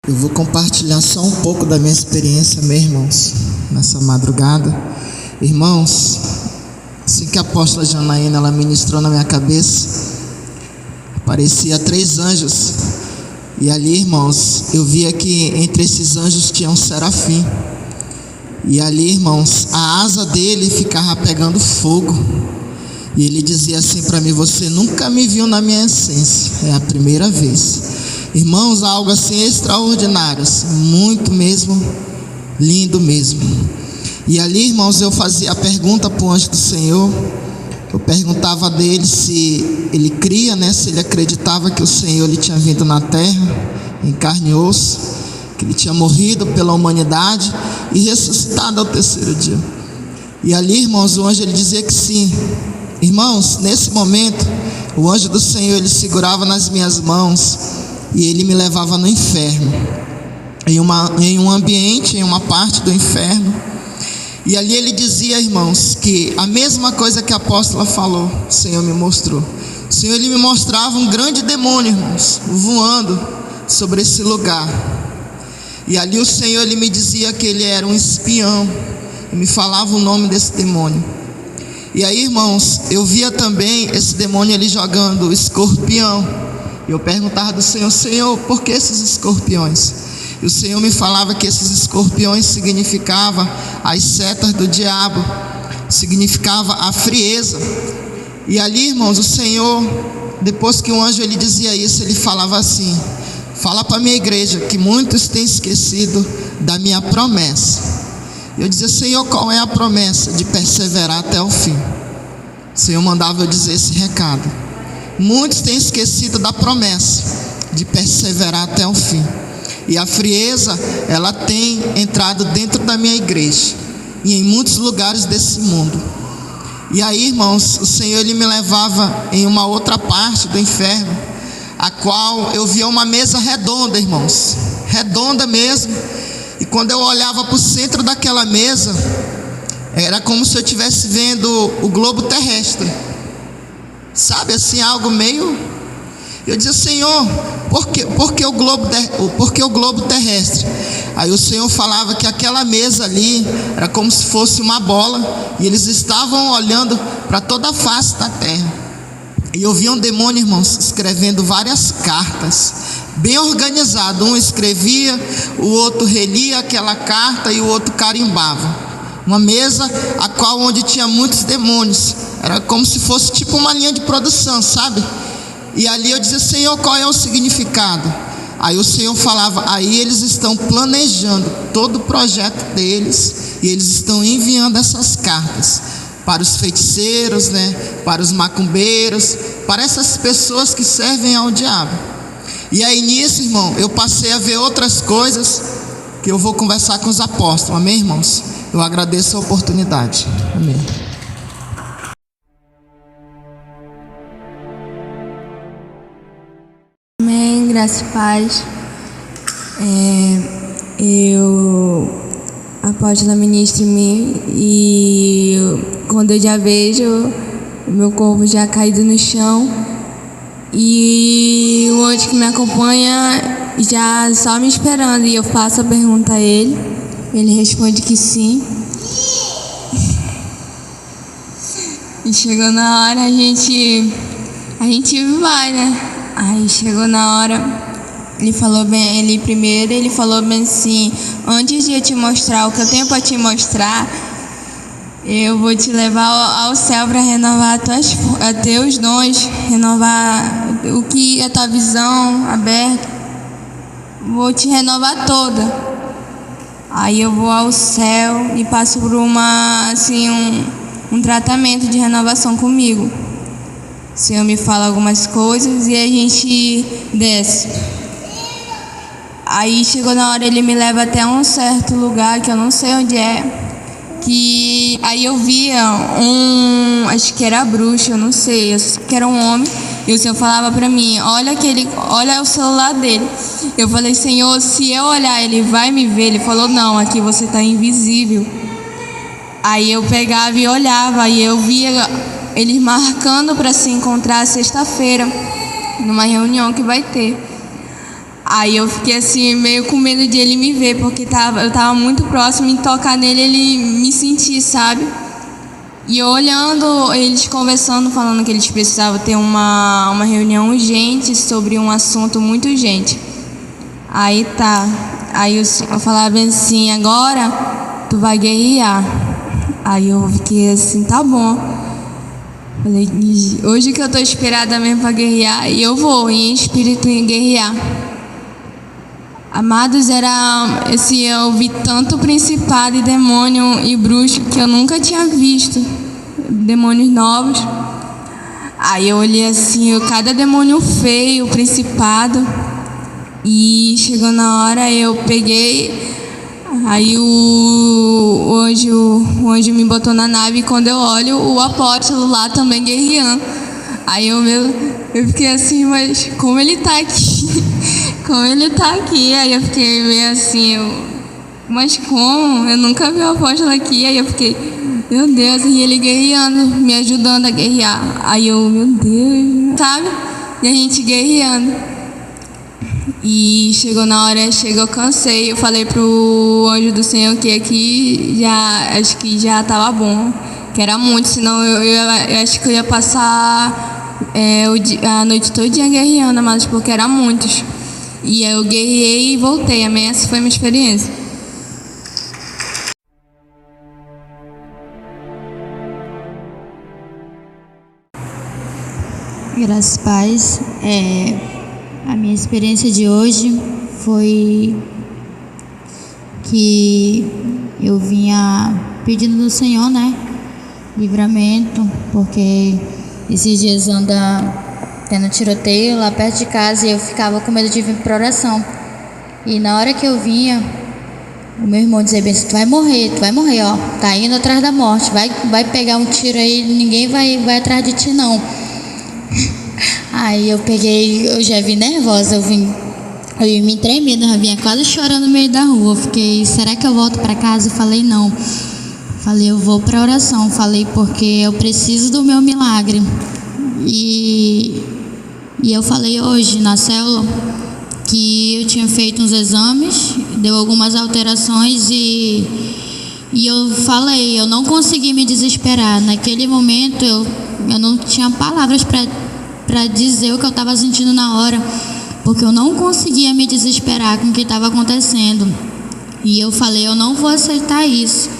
Eu vou compartilhar só um pouco da minha experiência, meus irmãos, nessa madrugada. Irmãos, assim que a apóstola Janaína ela ministrou na minha cabeça, aparecia 3 anjos. E ali, irmãos, eu via que entre esses anjos tinha um serafim. E ali, irmãos, a asa dele ficava pegando fogo. E ele dizia assim para mim: você nunca me viu na minha essência, é a primeira vez. Irmãos, algo assim extraordinário, muito mesmo, lindo mesmo. E ali, irmãos, eu fazia a pergunta para o anjo do Senhor. Eu perguntava dele se ele cria, se ele acreditava que o Senhor ele tinha vindo na terra em carne e osso, que ele tinha morrido pela humanidade e ressuscitado ao 3º dia. E ali, irmãos, o anjo ele dizia que sim. Irmãos, nesse momento, o anjo do Senhor ele segurava nas minhas mãos e ele me levava no inferno, em um ambiente, em uma parte do inferno. E ali ele dizia, irmãos, que a mesma coisa que a apóstola falou, o Senhor me mostrou. O Senhor ele me mostrava um grande demônio, irmãos, voando sobre esse lugar. E ali o Senhor ele me dizia que ele era um espião, e me falava o nome desse demônio. E aí, irmãos, eu via também esse demônio ali jogando escorpião. E eu perguntava do Senhor: Senhor, por que esses escorpiões? E o Senhor me falava que esses escorpiões significavam as setas do diabo, significava a frieza. E ali, irmãos, o Senhor, depois que o anjo ele dizia isso, ele falava assim: fala para a minha igreja que muitos têm esquecido da minha promessa. E eu dizia: Senhor, qual é a promessa? De perseverar até o fim. O Senhor mandava eu dizer esse recado. Muitos têm esquecido da promessa de perseverar até o fim. E a frieza, ela tem entrado dentro da minha igreja e em muitos lugares desse mundo. E aí, irmãos, o Senhor ele me levava em uma outra parte do inferno, a qual eu via uma mesa redonda, irmãos, redonda mesmo. E quando eu olhava para o centro daquela mesa, era como se eu estivesse vendo o globo terrestre. Sabe assim, algo meio... Eu dizia: Senhor, por que o globo terrestre? Aí o Senhor falava que aquela mesa ali era como se fosse uma bola, e eles estavam olhando para toda a face da terra. E eu via um demônio, irmãos, escrevendo várias cartas, bem organizado. Um escrevia, o outro relia aquela carta e o outro carimbava. Uma mesa a qual onde tinha muitos demônios. Era como se fosse tipo uma linha de produção, sabe? E ali eu dizia: Senhor, qual é o significado? Aí o Senhor falava: aí eles estão planejando todo o projeto deles, e eles estão enviando essas cartas para os feiticeiros, para os macumbeiros, para essas pessoas que servem ao diabo. E aí nisso, irmão, eu passei a ver outras coisas que eu vou conversar com os apóstolos. Amém, irmãos? Eu agradeço a oportunidade. Amém. Amém, graça e paz. A apóstola ministra em mim, e quando eu já vejo o meu corpo já caído no chão, e o anjo que me acompanha já só me esperando, e eu faço a pergunta a ele, ele responde que sim. E chegou na hora, a gente vai, Aí chegou na hora, ele falou bem assim: antes de eu te mostrar o que eu tenho para te mostrar, eu vou te levar ao céu para renovar a teus dons, renovar o que é a tua visão aberta, vou te renovar toda. Aí eu vou ao céu e passo por um tratamento de renovação comigo. O Senhor me fala algumas coisas e a gente desce. Aí chegou na hora, ele me leva até um certo lugar que eu não sei onde é. Que aí eu via acho que era bruxo, eu não sei, eu sei que era um homem. E o Senhor falava pra mim: olha o celular dele. Eu falei: Senhor, se eu olhar, ele vai me ver? Ele falou: não, aqui você tá invisível. Aí eu pegava e olhava, e eu via eles marcando para se encontrar sexta-feira, numa reunião que vai ter. Aí eu fiquei assim, meio com medo de ele me ver, porque eu tava muito próximo, e tocar nele, ele me sentir, sabe? E eu olhando, eles conversando, falando que eles precisavam ter uma reunião urgente sobre um assunto muito urgente. Aí tá. Aí o Senhor falava bem assim, agora tu vai guerrear. Aí eu fiquei assim, tá bom. Falei, hoje que eu tô esperada mesmo pra guerrear, e eu vou em espírito em guerrear. Amados, eu vi tanto principado e demônio e bruxo que eu nunca tinha visto. Demônios novos. Aí eu olhei assim, cada demônio feio, principado. E chegou na hora, eu peguei. Aí o anjo me botou na nave, e quando eu olho, o apóstolo lá também guerreando. Aí eu fiquei assim, mas como ele tá aqui? Como ele tá aqui? Aí eu fiquei meio assim, mas como? Eu nunca vi o apóstolo aqui. Aí eu fiquei, meu Deus, e ele guerreando, me ajudando a guerrear. Aí eu, meu Deus, sabe? E a gente guerreando. E chegou na hora, eu cansei. Eu falei pro anjo do Senhor que aqui acho que já tava bom, que era muito, senão eu acho que eu ia passar a noite todinha guerreando, mas porque era muitos. E aí eu guerrei e voltei. Amém? Essa foi a minha experiência. Graças a paz. A minha experiência de hoje foi que eu vinha pedindo do Senhor, né, livramento, porque esses dias anda tendo tiroteio lá perto de casa e eu ficava com medo de vir para oração. E na hora que eu vinha, o meu irmão dizia bem assim, tu vai morrer, ó, tá indo atrás da morte, vai pegar um tiro aí, ninguém vai atrás de ti não. Aí eu já vim nervosa, eu vim me tremendo, eu já vinha quase chorando no meio da rua. Eu fiquei, será que eu volto para casa? Eu falei, não. Falei, eu vou para oração. Falei, porque eu preciso do meu milagre. E eu falei hoje na célula que eu tinha feito uns exames, deu algumas alterações e eu falei, eu não consegui me desesperar. Naquele momento eu não tinha palavras para dizer o que eu estava sentindo na hora, porque eu não conseguia me desesperar com o que estava acontecendo. E eu falei, eu não vou aceitar isso.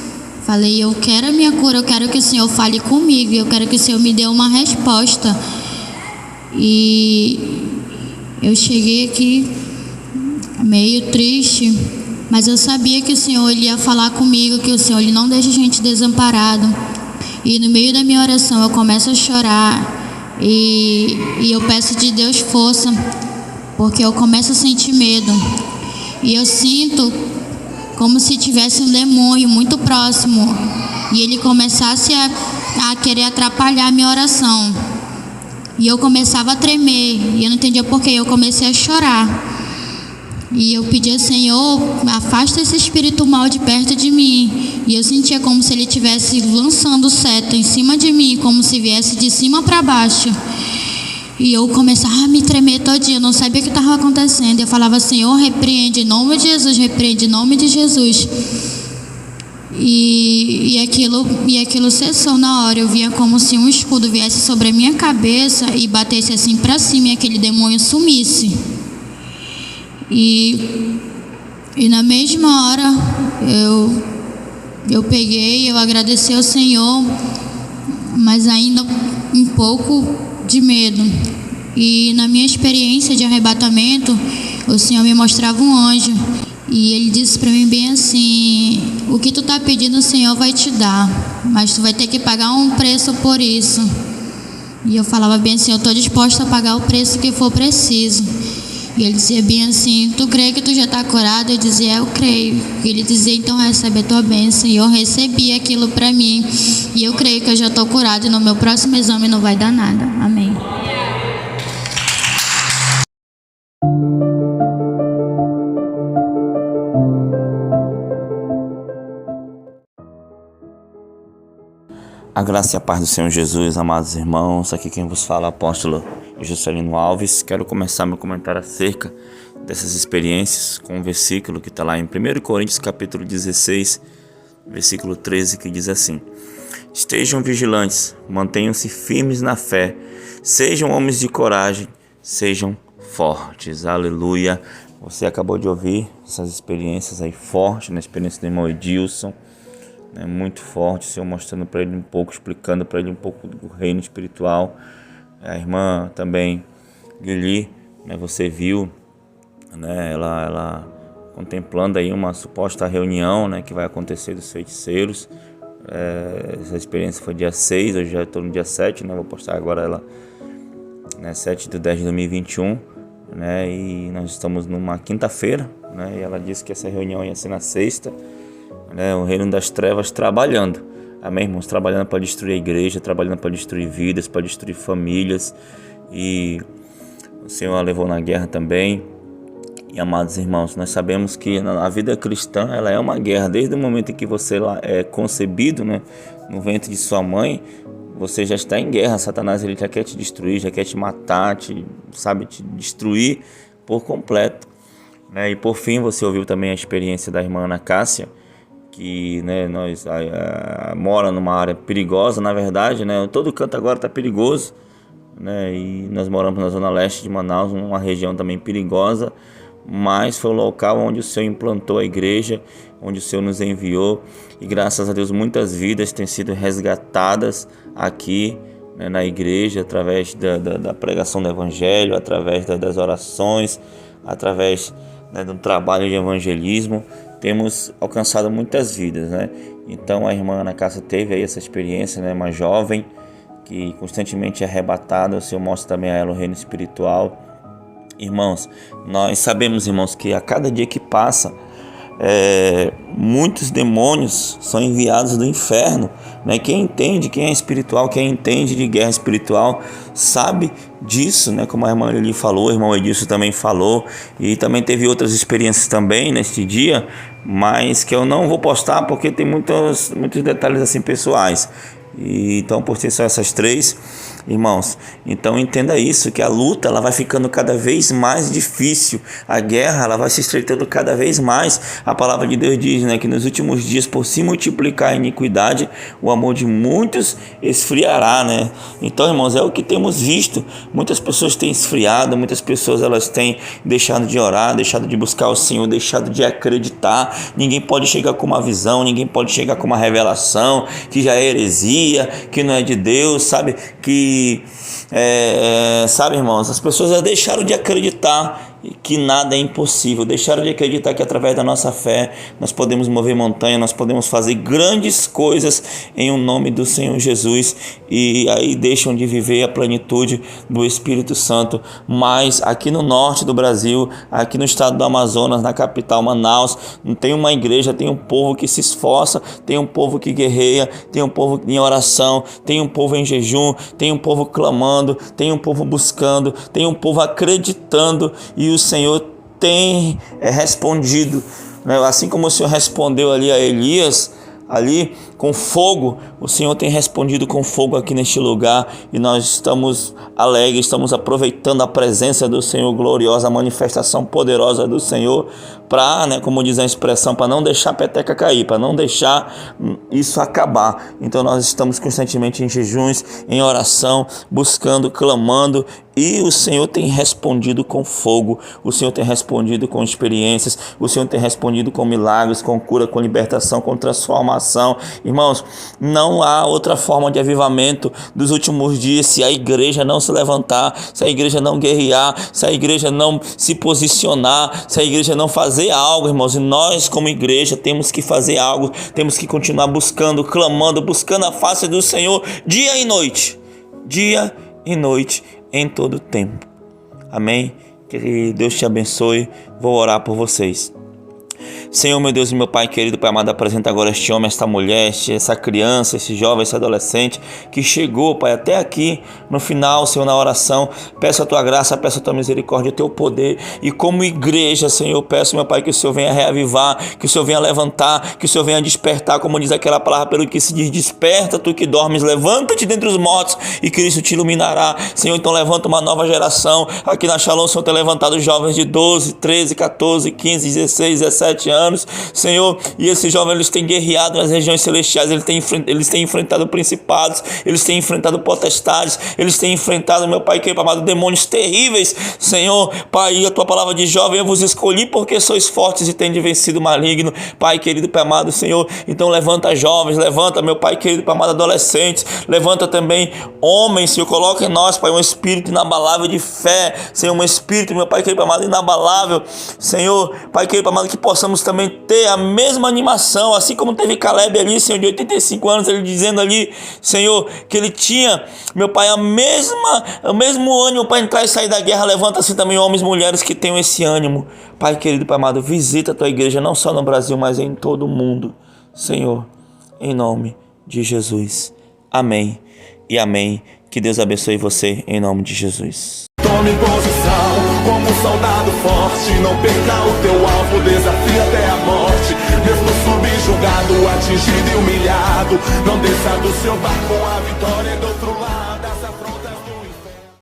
Falei, eu quero a minha cura, eu quero que o Senhor fale comigo, eu quero que o Senhor me dê uma resposta. E eu cheguei aqui meio triste, mas eu sabia que o Senhor ia falar comigo, que o Senhor ele não deixa a gente desamparado. E no meio da minha oração eu começo a chorar e eu peço de Deus força, porque eu começo a sentir medo. E eu sinto como se tivesse um demônio muito próximo e ele começasse a querer atrapalhar a minha oração. E eu começava a tremer e eu não entendia por quê. Eu comecei a chorar. E eu pedia, Senhor, afasta esse espírito mal de perto de mim. E eu sentia como se ele estivesse lançando seta em cima de mim, como se viesse de cima para baixo. E eu começava a me tremer todinha, eu não sabia o que estava acontecendo. Eu falava, Senhor, repreende em nome de Jesus, repreende em nome de Jesus. E aquilo cessou na hora. Eu via como se um escudo viesse sobre a minha cabeça e batesse assim para cima e aquele demônio sumisse. E na mesma hora eu peguei, eu agradeci ao Senhor, mas ainda um pouco de medo. E na minha experiência de arrebatamento, o Senhor me mostrava um anjo e ele disse para mim bem assim, o que tu tá pedindo o Senhor vai te dar, mas tu vai ter que pagar um preço por isso. E eu falava bem assim, eu estou disposta a pagar o preço que for preciso. E ele dizia bem assim, tu crê que tu já está curado? Eu dizia, eu creio. E ele dizia, então recebe a tua bênção. E eu recebi aquilo para mim. E eu creio que eu já estou curado e no meu próximo exame não vai dar nada. Amém. A graça e a paz do Senhor Jesus, amados irmãos, aqui quem vos fala é o apóstolo Juscelino Alves. Quero começar meu comentário acerca dessas experiências com um versículo que está lá em 1 Coríntios capítulo 16, versículo 13, que diz assim: estejam vigilantes, mantenham-se firmes na fé, sejam homens de coragem, sejam fortes. Aleluia. Você acabou de ouvir essas experiências aí fortes, na experiência do irmão Edilson, né, muito forte, o Senhor mostrando para ele um pouco, explicando para ele um pouco do reino espiritual. A irmã também, Guili, né, você viu, né, ela contemplando aí uma suposta reunião, né, que vai acontecer dos feiticeiros. Essa experiência foi dia 6, hoje já estou no dia 7, né, vou postar agora ela, né, 7/10/2021, né, e nós estamos numa quinta-feira, né, e ela disse que essa reunião ia ser na sexta, né, o reino das trevas trabalhando, amém, irmãos, trabalhando para destruir a igreja, trabalhando para destruir vidas, para destruir famílias, e o Senhor a levou na guerra também. E amados irmãos, nós sabemos que a vida cristã, ela é uma guerra. Desde o momento em que você é concebido, né, no ventre de sua mãe, você já está em guerra. Satanás, ele já quer te destruir, já quer te matar, te destruir por completo, né? E por fim, você ouviu também a experiência da irmã Ana Cássia, que, né, nós mora numa área perigosa, na verdade, né? Todo canto agora está perigoso, né? E nós moramos na zona leste de Manaus, uma região também perigosa, mas foi o local onde o Senhor implantou a igreja, onde o Senhor nos enviou, e graças a Deus muitas vidas têm sido resgatadas aqui, né, na igreja, através da pregação do evangelho, através das orações, através, né, do trabalho de evangelismo. Temos alcançado muitas vidas, né? Então a irmã Ana Cássia teve aí essa experiência, né, uma jovem que constantemente é arrebatada. O Senhor mostra também a ela o reino espiritual. Irmãos, nós sabemos, irmãos, que a cada dia que passa, muitos demônios são enviados do inferno, né? Quem entende, quem é espiritual, quem entende de guerra espiritual, sabe disso, né? Como a irmã Lili falou, o irmão Edilson também falou, e também teve outras experiências também neste dia, mas que eu não vou postar porque tem muitos detalhes assim pessoais. E então, por ter só essas três, irmãos, então entenda isso, que a luta, ela vai ficando cada vez mais difícil, a guerra, ela vai se estreitando cada vez mais. A palavra de Deus diz, né, que nos últimos dias, por se multiplicar a iniquidade, o amor de muitos esfriará, né? Então, irmãos, é o que temos visto. Muitas pessoas têm esfriado, muitas pessoas, elas têm deixado de orar, deixado de buscar o Senhor, deixado de acreditar. Ninguém pode chegar com uma visão, ninguém pode chegar com uma revelação que já é heresia, que não é de Deus, sabe? Sabe, irmãos, as pessoas já deixaram de acreditar que nada é impossível, deixaram de acreditar que através da nossa fé nós podemos mover montanha, nós podemos fazer grandes coisas em um nome do Senhor Jesus, e aí deixam de viver a plenitude do Espírito Santo. Mas aqui no norte do Brasil, aqui no estado do Amazonas, na capital Manaus, tem uma igreja, tem um povo que se esforça, tem um povo que guerreia, tem um povo em oração, tem um povo em jejum, tem um povo clamando, tem um povo buscando, tem um povo acreditando, e o Senhor tem respondido, né? Assim como o Senhor respondeu ali a Elias, ali com fogo, o Senhor tem respondido com fogo aqui neste lugar, e nós estamos alegres, estamos aproveitando a presença do Senhor gloriosa, a manifestação poderosa do Senhor, para, né, como diz a expressão, para não deixar a peteca cair, para não deixar isso acabar. Então nós estamos constantemente em jejuns, em oração, buscando, clamando, e o Senhor tem respondido com fogo, o Senhor tem respondido com experiências, o Senhor tem respondido com milagres, com cura, com libertação, com transformação. Irmãos, não há outra forma de avivamento dos últimos dias se a igreja não se levantar, se a igreja não guerrear, se a igreja não se posicionar, se a igreja não fazer algo, irmãos. E nós, como igreja, temos que fazer algo, temos que continuar buscando, clamando, buscando a face do Senhor dia e noite, em todo tempo. Amém? Que Deus te abençoe. Vou orar por vocês. Senhor, meu Deus e meu Pai querido, Pai amado, apresenta agora este homem, esta mulher, essa criança, esse jovem, esse adolescente que chegou, Pai, até aqui no final, Senhor, na oração. Peço a Tua graça, peço a Tua misericórdia, o Teu poder, e como igreja, Senhor, peço, meu Pai, que o Senhor venha reavivar, que o Senhor venha levantar, que o Senhor venha despertar, como diz aquela palavra, pelo que se diz: desperta tu que dormes, levanta-te dentre os mortos e Cristo te iluminará. Senhor, então levanta uma nova geração. Aqui na Shalom, o Senhor tem levantado jovens de 12, 13, 14, 15, 16, 17 anos, Senhor, e esses jovens, eles têm guerreado nas regiões celestiais, eles têm enfrentado principados, eles têm enfrentado potestades, eles têm enfrentado, meu Pai querido, amado, demônios terríveis, Senhor. Pai, a Tua palavra diz: jovem, eu vos escolhi porque sois fortes e tendes vencido o maligno. Pai querido, Pai amado, Senhor, então levanta jovens, levanta, meu Pai querido, Pai amado, adolescentes, levanta também homens, Senhor, coloca em nós, Pai, um espírito inabalável de fé, Senhor, um espírito, meu Pai querido, Pai amado, inabalável, Senhor, Pai querido, Pai amado, que possamos também ter a mesma animação, assim como teve Caleb ali, Senhor, de 85 anos, ele dizendo ali, Senhor, que ele tinha, meu Pai, o mesmo ânimo para entrar e sair da guerra. Levanta-se também homens e mulheres que tenham esse ânimo. Pai querido, Pai amado, visita a Tua igreja, não só no Brasil, mas em todo o mundo, Senhor, em nome de Jesus. Amém e amém. Que Deus abençoe você, em nome de Jesus. Tome posição como um soldado forte, não perca o teu alvo, desafia até a morte. Mesmo subjugado, atingido e humilhado, não desça do seu barco.